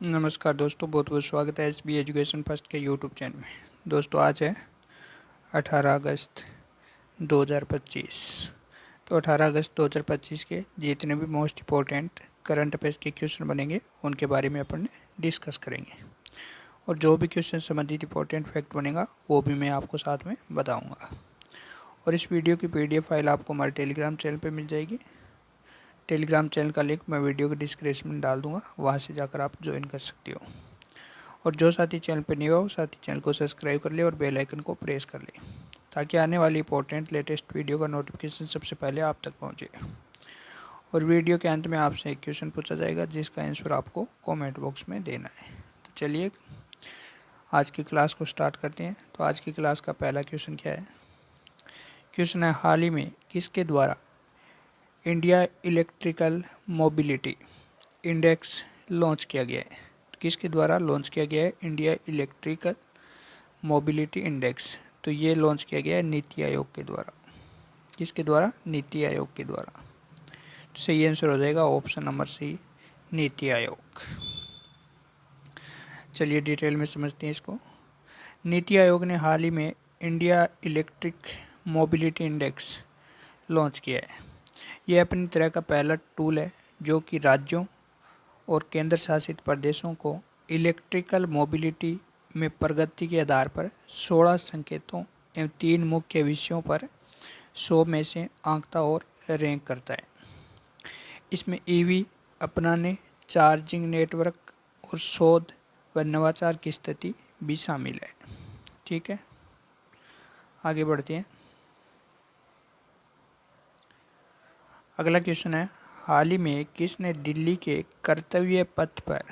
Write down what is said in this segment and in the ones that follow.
नमस्कार दोस्तों, बहुत बहुत स्वागत है एसबी एजुकेशन फर्स्ट के यूट्यूब चैनल में। दोस्तों आज है 18 अगस्त 2025। तो 18 अगस्त 2025 के जितने भी मोस्ट इम्पोर्टेंट करंट अफेयर्स के क्वेश्चन बनेंगे उनके बारे में अपन डिस्कस करेंगे, और जो भी क्वेश्चन संबंधित इंपॉर्टेंट फैक्ट बनेगा वो भी मैं आपको साथ में बताऊँगा। और इस वीडियो की PDF फाइल आपको हमारे टेलीग्राम चैनल पर मिल जाएगी। टेलीग्राम चैनल का लिंक मैं वीडियो के डिस्क्रिप्शन में डाल दूंगा, वहाँ से जाकर आप ज्वाइन कर सकते हो। और जो साथी चैनल पर न्यू हो, साथी चैनल को सब्सक्राइब कर ले और बेल आइकन को प्रेस कर ले, ताकि आने वाली इंपॉर्टेंट लेटेस्ट वीडियो का नोटिफिकेशन सबसे पहले आप तक पहुँचे। और वीडियो के अंत में आपसे एक क्वेश्चन पूछा जाएगा जिसका आंसर आपको कमेंट बॉक्स में देना है। तो चलिए आज की क्लास को स्टार्ट करते हैं। तो आज की क्लास का पहला क्वेश्चन क्या है? क्वेश्चन है, हाल ही में किसके द्वारा India electrical mobility index launch किया गया है? किसके द्वारा लॉन्च किया गया है इंडिया इलेक्ट्रिकल मोबिलिटी इंडेक्स? तो ये लॉन्च किया गया है नीति आयोग के द्वारा। किसके द्वारा? नीति आयोग के द्वारा। तो सही आंसर हो जाएगा option number C, NITI Aayog. चलिए डिटेल में समझते हैं इसको। नीति आयोग ने हाल ही में India electric mobility index launch किया है। यह अपनी तरह का पहला टूल है जो कि राज्यों और केंद्र शासित प्रदेशों को इलेक्ट्रिकल मोबिलिटी में प्रगति के आधार पर 16 संकेतों एवं 3 मुख्य विषयों पर 100 में से आंकता और रैंक करता है। इसमें ईवी अपनाने, चार्जिंग नेटवर्क और शोध व नवाचार की स्थिति भी शामिल है। ठीक है, आगे बढ़ते हैं। अगला क्वेश्चन है, हाल ही में किसने दिल्ली के कर्तव्य पथ पर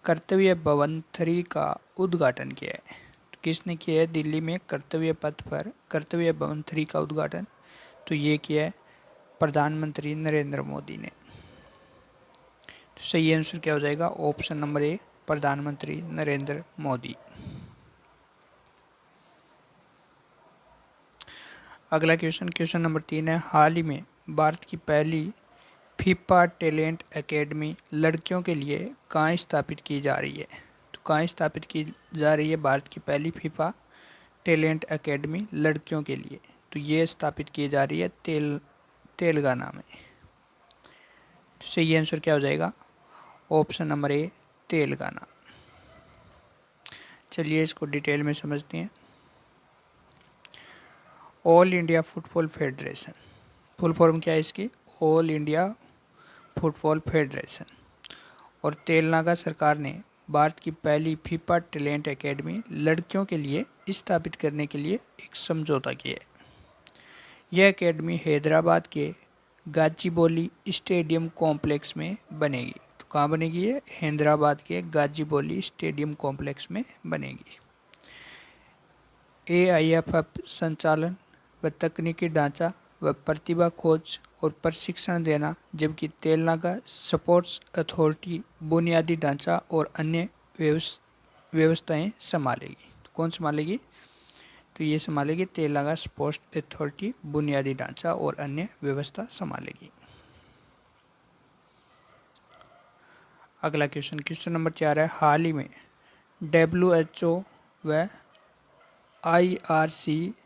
कर्तव्य भवन 3 का उद्घाटन किया है? तो किसने किया है दिल्ली में कर्तव्य पथ पर कर्तव्य भवन 3 का उद्घाटन? तो ये किया है प्रधानमंत्री नरेंद्र मोदी ने। तो सही आंसर क्या हो जाएगा? ऑप्शन नंबर ए, प्रधानमंत्री नरेंद्र मोदी। अगला क्वेश्चन नंबर 3 है, हाल ही में भारत की पहली फीफा टैलेंट एकेडमी लड़कियों के लिए कहाँ स्थापित की जा रही है? तो कहाँ स्थापित की जा रही है भारत की पहली फीफा टैलेंट एकेडमी लड़कियों के लिए? तो ये स्थापित की जा रही है तेलंगाना में। तो सही आंसर क्या हो जाएगा? ऑप्शन नंबर ए, तेलंगाना। चलिए इसको डिटेल में समझते हैं। All India football federation, full form क्या है इसकी? ऑल इंडिया फुटबॉल फेडरेशन और तेलंगाना सरकार ने भारत की पहली फीफा टैलेंट एकेडमी लड़कियों के लिए स्थापित करने के लिए एक समझौता किया है। यह एकेडमी हैदराबाद के गाजीबोली स्टेडियम कॉम्प्लेक्स में बनेगी। तो कहाँ बनेगी? ये हैदराबाद के गाजीबोली स्टेडियम कॉम्प्लेक्स में बनेगी। AIFF संचालन व तकनीकी ढांचा व प्रतिभा खोज और प्रशिक्षण देना, जबकि तेलंगाना स्पोर्ट्स अथॉरिटी बुनियादी ढांचा और अन्य व्यवस्थाएं संभालेगी। तो कौन संभालेगी? तो ये संभालेगी तेलंगाना स्पोर्ट्स अथॉरिटी, बुनियादी ढांचा और अन्य व्यवस्था संभालेगी। अगला क्वेश्चन नंबर 4 है, हाल ही में WHO व IRCH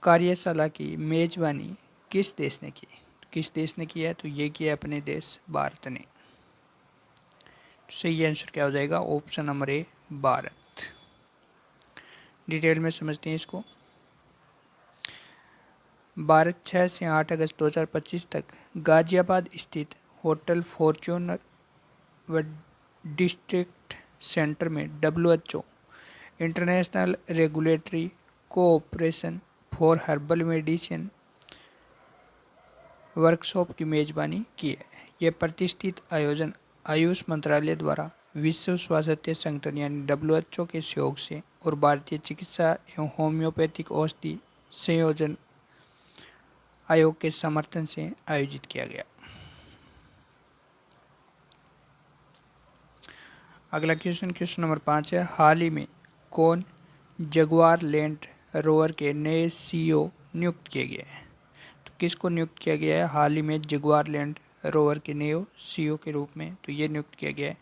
कार्यशाला की मेजबानी किस देश ने की? किस देश ने किया है? तो ये किया अपने देश भारत ने। सही आंसर क्या हो जाएगा? ऑप्शन नंबर ए, भारत। डिटेल में समझते हैं इसको। भारत 6 से 8 अगस्त 2025 तक गाजियाबाद स्थित होटल फॉर्च्यूनर व डिस्ट्रिक्ट सेंटर में WHO international regulatory cooperation for herbal medicine workshop की मेजबानी की है। यह प्रतिष्ठित आयोजन आयुष मंत्रालय द्वारा विश्व स्वास्थ्य संगठन यानी WHO के सहयोग से और भारतीय चिकित्सा एवं होम्योपैथिक औषधि संयोजन आयोग के समर्थन से आयोजित किया गया। अगला क्वेश्चन नंबर 5 है, हाल ही में कौन जगुआर लैंड रोवर के नए CEO नियुक्त किए गए हैं? तो किसको नियुक्त किया गया है हाल ही में जगुआर लैंड रोवर के नए सीईओ के रूप में, तो ये नियुक्त किया गया है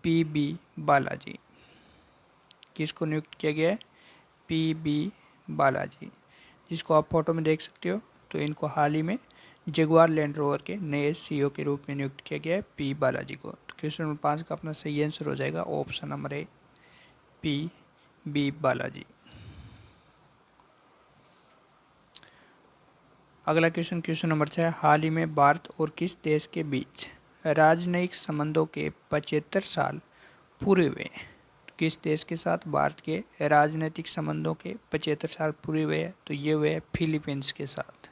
पीबी बालाजी। किसको नियुक्त किया गया है? पीबी बालाजी, जिसको आप फोटो में देख सकते हो। तो इनको हाल ही में जगुआर लैंड रोवर के नए सीईओ के रूप में नियुक्त किया गया है पी बालाजी को। तो क्वेश्चन नंबर 5 का अपना सही आंसर हो जाएगा option number A, P B Balaji. अगला क्वेश्चन, क्वेश्चन नंबर 6, हाल ही में भारत और किस देश के बीच राजनयिक संबंधों के 75 साल पूरे हुए? तो किस देश के साथ भारत के राजनीतिक संबंधों के 75 साल पूरे हुए हैं? तो ये हुए फिलीपींस के साथ।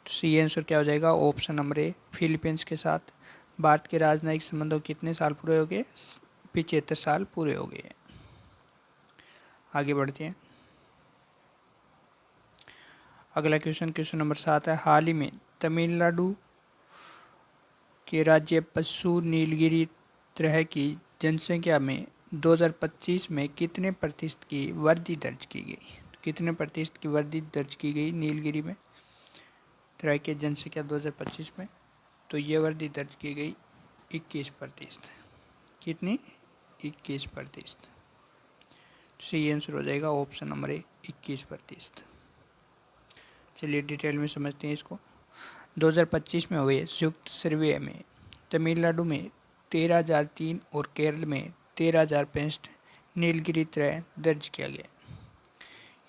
तो सी आंसर क्या हो जाएगा? ऑप्शन नंबर ए, फिलीपींस के साथ भारत के राजनयिक संबंधों कितने साल पूरे हो गए? 75 साल पूरे हो गए। आगे बढ़ते हैं। अगला क्वेश्चन, क्वेश्चन नंबर 7 है, हाल ही में तमिलनाडु के राज्य पशु नीलगिरी तरह की जनसंख्या में 2025 में कितने प्रतिशत की वृद्धि दर्ज की गई? कितने प्रतिशत की वृद्धि दर्ज की गई नीलगिरी में तरह की जनसंख्या 2025 में? तो ये वृद्धि दर्ज की गई 21%। कितनी? 21%। सही आंसर हो जाएगा ऑप्शन नंबर ए, 21%। चलिए डिटेल में समझते हैं इसको। 2025 में हुए संयुक्त सर्वे में तमिलनाडु में 13,003 और केरल में 13,065 नीलगिरी त्रय दर्ज किया गया।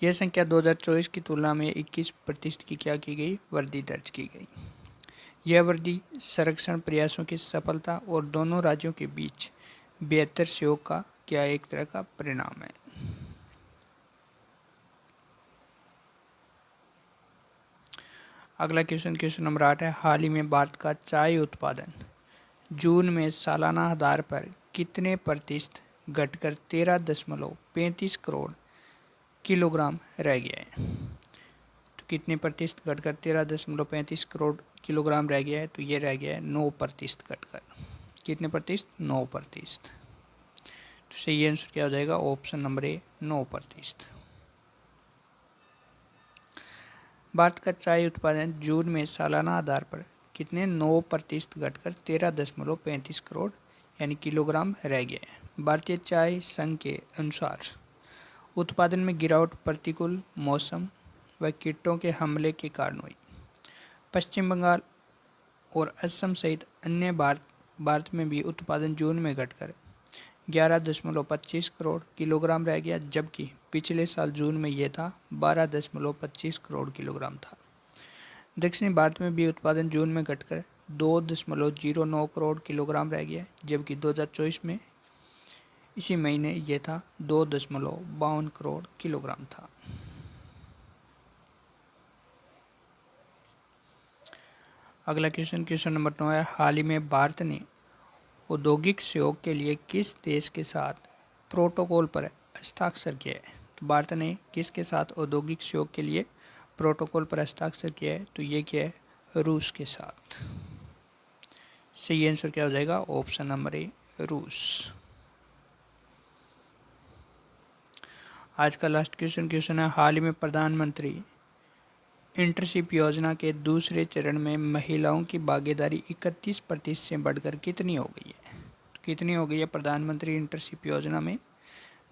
यह संख्या 2024 की तुलना में 21% की क्या की गई? वृद्धि दर्ज की गई। यह वृद्धि संरक्षण प्रयासों की सफलता और दोनों राज्यों के बीच बेहतर सहयोग का क्या एक तरह का परिणाम है। अगला क्वेश्चन, क्वेश्चन नंबर 8 है, हाल ही में भारत का चाय उत्पादन जून में सालाना आधार पर कितने प्रतिशत घटकर 13.35 करोड़ किलोग्राम रह गया है? तो कितने प्रतिशत घटकर 13.35 करोड़ किलोग्राम रह गया है? तो ये रह गया है 9% घटकर। कितने प्रतिशत? 9%। तो सही आंसर क्या हो जाएगा? ऑप्शन नंबर ए, 9%। भारत का चाय उत्पादन जून में सालाना आधार पर कितने? 9% घटकर 13.35 करोड़ यानी किलोग्राम रह गया है। भारतीय चाय संघ के अनुसार उत्पादन में गिरावट प्रतिकूल मौसम व कीटों के हमले के कारण हुई। पश्चिम बंगाल और असम सहित अन्य भारत में भी उत्पादन जून में घटकर 11.25 करोड़ किलोग्राम रह गया, जबकि पिछले साल जून में यह था 12.25 करोड़ किलोग्राम था। दक्षिणी भारत में भी उत्पादन जून में घटकर 2.09 करोड़ किलोग्राम रह गया, जबकि 2024 में इसी महीने यह था 2.52 करोड़ किलोग्राम था। अगला क्वेश्चन, क्वेश्चन नंबर 9 है, हाल ही में भारत ने औद्योगिक सहयोग के लिए किस देश के साथ प्रोटोकॉल पर हस्ताक्षर किया है? तो भारत ने किसके साथ औद्योगिक सहयोग के लिए प्रोटोकॉल पर हस्ताक्षर किया है? तो ये क्या है? रूस के साथ। सही आंसर क्या हो जाएगा? ऑप्शन नंबर ए, रूस। आज का लास्ट क्वेश्चन, क्वेश्चन है, हाल ही में प्रधानमंत्री इंटर्नशिप योजना के दूसरे चरण में महिलाओं की भागीदारी 31% से बढ़कर कितनी हो गई है? तो कितनी हो गई है प्रधानमंत्री इंटर्नशिप योजना में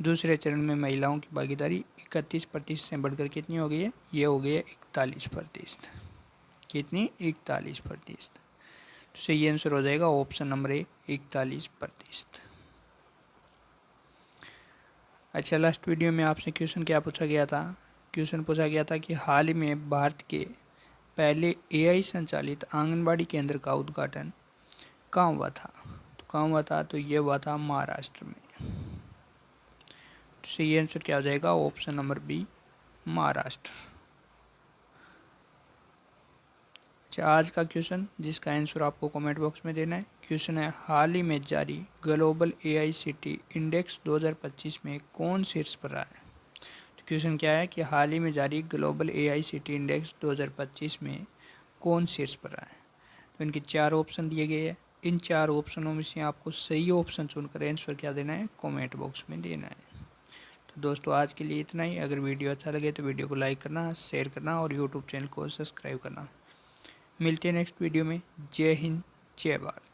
दूसरे चरण में महिलाओं की भागीदारी 31% से बढ़कर कितनी हो गई है? ये हो गई है 41%। कितनी? 41%। तो सही आंसर हो जाएगा ऑप्शन नंबर ए, 41%। अच्छा, लास्ट वीडियो में आपसे क्वेश्चन क्या पूछा गया था? क्वेश्चन पूछा गया था कि हाल ही में भारत के पहले एआई संचालित आंगनबाड़ी केंद्र का उद्घाटन कहाँ हुआ था? तो कहाँ हुआ था? तो ये हुआ था महाराष्ट्र में। तो सही आंसर क्या हो जाएगा? Option number B, Maharashtra. अच्छा, आज का क्वेश्चन जिसका आंसर आपको कमेंट बॉक्स में देना है, क्वेश्चन है, हाल ही में जारी ग्लोबल एआईसीटी इंडेक्स 2025 में कौन शीर्ष पर रहा है? तो क्वेश्चन क्या है कि हाल ही में जारी ग्लोबल एआईसीटी इंडेक्स 2025 में कौन शीर्ष पर रहा है? तो इनके 4 ऑप्शन दिए गए हैं। इन 4 ऑप्शनों में से आपको सही ऑप्शन चुनकर आंसर क्या देना है? कमेंट बॉक्स में देना है। तो दोस्तों आज के लिए इतना ही। अगर वीडियो अच्छा लगे तो वीडियो को लाइक करना, शेयर करना और यूट्यूब चैनल को सब्सक्राइब करना। मिलते हैं नेक्स्ट वीडियो में। जय हिंद, जय भारत।